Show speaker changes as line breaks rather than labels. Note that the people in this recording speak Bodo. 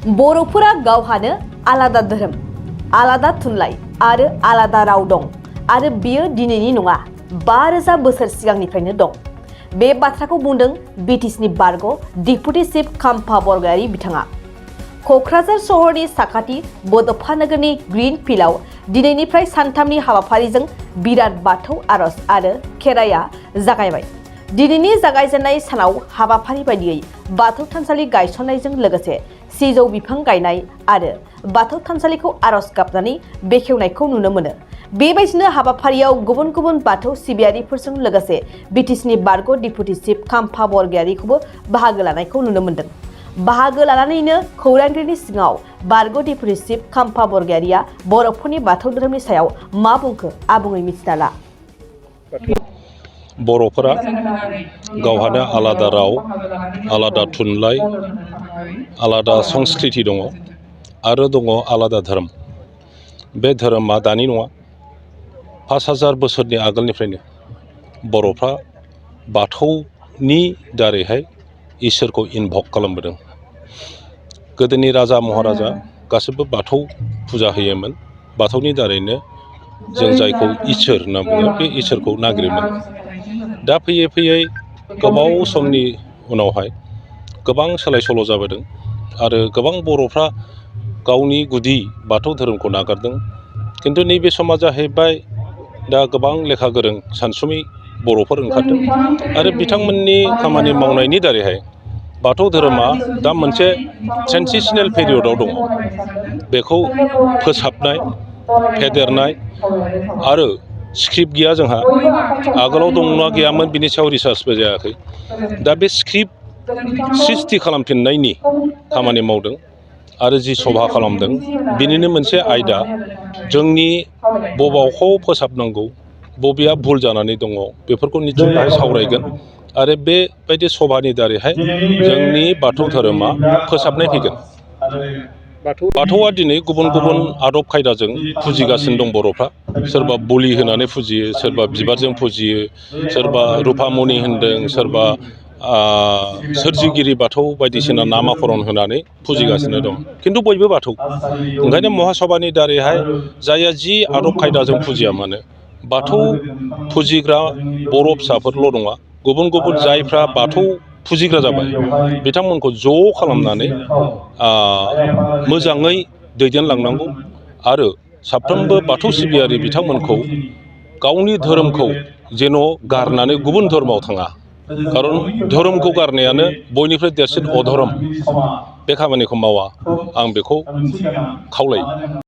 बर'फोरा गावहानो आलादा धोरोम, आलादा थुनलाइ आरो आलादा राव दं आरो बियो दिनैनि नङा 5000 बोसोर सिगांनिफ्रायनो दं। बे बाथ्राखौ बुंदों बिटिसिनि बरगय डेपुटि चिफ खाम्फा बरगयारि बिथाङा। क'क्राझार सहरनि साखाथि बड'फा नोगोरनि ग्रीन फिल्डआव दिनैनिफ्राय सानथामनि हाबाफारिजों बिराद बाथौ आरज आरो खेराइया जागायबाय। दिनैनि जागायजेननाय सानाव हाबाफारि बायदियै बाथौ थानसालि गायसननायजों लोगोसे सिजौ बिफां गायनाय आरो बाथौ थानसालिखौ आरज गाबनानै बेखेवनायखौ नुनो मोनो। बेबायदिनो हाबाफारियाव गुबुन गुबुन बाथौ सिबियारिफोरजों लोगोसे बिटिसिनि बरगय डेपुटि चिफ खाम्फा बरगयारिखौबो बाहागो लानायखौ नुनो मोन्दों। बाहागो लानानैनो खौरांगिरिनि सिगाङाव बरगय डेपुटि चिफ खाम्फा बरगयारिया बर'फोरनि बाथौ धोरोमनि सायाव मा बुंखो आबुङै मिथिना ला।
बर'फोरा गावहानो आलादा राव, आलादा थुनलाइ, आलादा संस्कृति दङ आरो दङ आलादा धोरोम। बे धोरोमा दानि नङा, 5000 बोसोरनि आगोलनिफ्रायनो बर'फ्रा बाथौनि दारैहाय इसोरखौ इनभक खालामबोदों। गोदोनि राजा महाराजा गासिबो बाथौ फुजा होयोमोन। बाथौनि दारैनो जों जायखौ इसोर होनना बुङो बे इसोरखौ नागिरोमोन। दा फैयै फैयै गोबाव समनि उनावहाय गोबां सोलाय सोल' जाबोदों आरो गोबां बर'फ्रा गावनि गुदि बाथौ धोरोमखौ नागारदों। खिन्थु नैबे समा जाहैबाय दा गोबां लेखा गोरों सानसुमै बर'फोर ओंखारदों आरो बिथांमोननि खामानि मावनायनि दारैहाय बाथौ धोरोमा दा मोनसे ट्रेन्सिसनेल पेरियडआव दङ। बेखौ फोसाबनाय, फेदेरनाय आरो स्क्रिप्ट गैया जोंहा। आगोलाव दंना गैयामोन बिनि सायाव रिसार्चबो जायाखै। दा बे स्क्रिप्ट सृष्टि खालामफिननायनि खामानि मावदों आरो जि सभा खालामदों बिनिनो मोनसे आयदा जोंनि बबावखौ फोसाबनांगौ, बबेया भुल जानानै दङ बेफोरखौ निस्सय बाहाय सावरायगोन आरो बेबायदि सभानि दारैहाय जोंनि बाथौ धोरोमा फोसाबनाय फैगोन। बाथौआ दिनै गुबुन गुबुन आदब खायदाजों फुजिगासिनो दं बर'फ्रा। सोरबा बोलि होनानै फुजियो, सोरबा बिबारजों फुजियो, सोरबा रुफामनि होनदों, सोरबा सोरजिगिरि बाथौ बायदिसिना नामाकरन होनानै फुजिगासिनो दं। खिन्थु बयबो बाथौ। ओंखायनो महासभानि दारैहाय जायहा जि आदब खायदाजों फुजिया मानो बाथौ फुजिग्रा बर' फिसाफोरल' नङा, गुबुन गुबुन जायफ्रा बाथौ फुजिग्रा जाबाय बिथांमोनखौ ज' खालामनानै मोजाङै दैदेनलांनांगौ आरो साफ्रोमबो बाथौ सिबियारि बिथांमोनखौ गावनि धोरोमखौ जेन' गारनानै गुबुन धर्मआव थाङा। खारन धोरोमखौ गारनायानो बयनिख्रुइ देरसिन अधर्म। बे खामानिखौ मावा, आं बेखौ खावलायो।